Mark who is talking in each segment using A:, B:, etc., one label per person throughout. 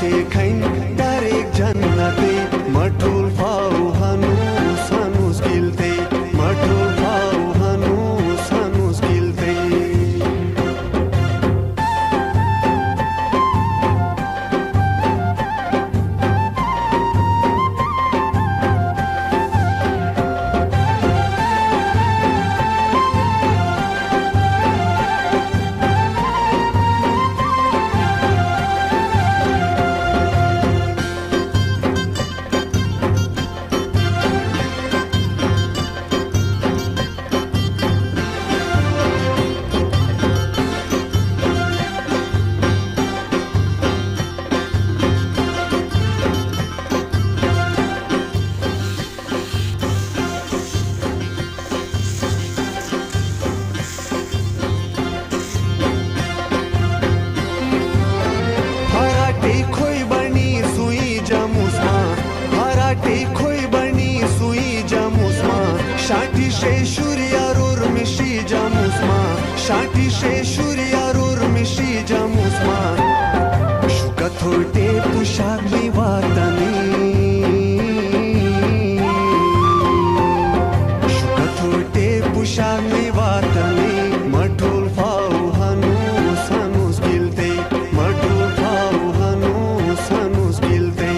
A: शेखैन तारेक जन्नते मठुल फाउ हनुस हनुस गिल्ते मठुल फाउ हनुस हनुस गिल्ते शाटी शेशुरियारोर मिशी जामुस्मा शाटी शेशुरियारोर मिशी जामुस्मा शुकथोटे पुशाक में वातनी शुकथोटे पुशाक में वातनी मठुल फाउ हनुस हनुस गिल्ते मठुल फाउ हनुस हनुस गिल्ते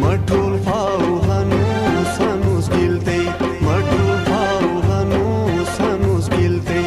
A: मठुल फाउ हनुस हनुस गिल्ते मठुल फाउ हनुस हनुस गिल्ते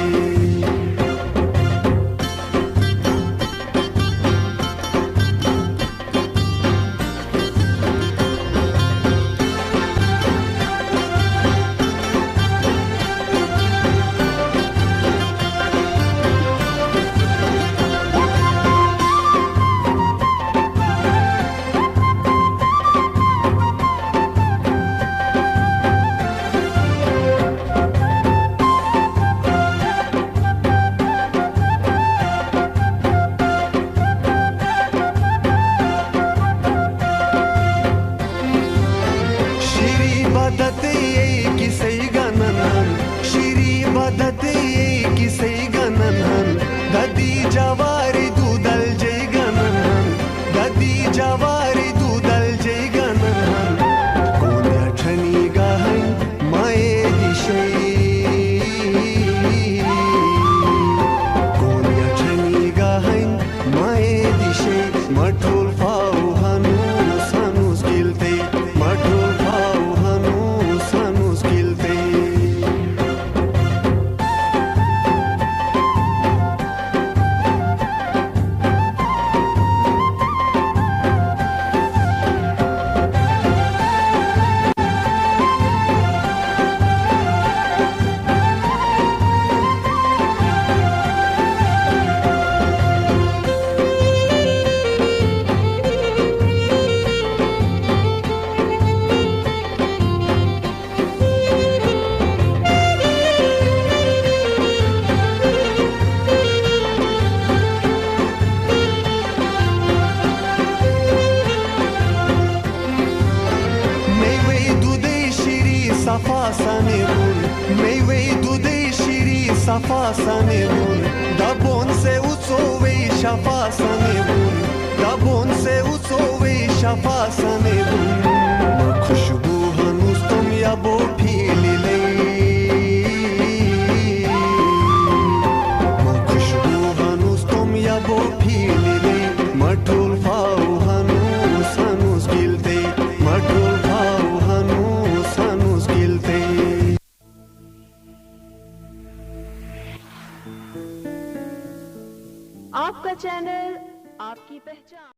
A: गदी जवारी दूदल जय गनन गदी जवारी दूदल जय गनन कोण्या ठनी गहन माये दिशे कोण्या ठनी गहन माये दिशे मठुल फाउ हनुस हनुस गिल्ते मठुल फाउ हनुस हनुस गिल्ते safa sanebun da bon se utsove shafa sanebun da bon se utsove shafa sanebun ma khushbu yabo philile ma khushbu hanus tom yabo philile matul fau hanus gilte matul fau hanus gilte
B: आपका channel, आपकी पहचान।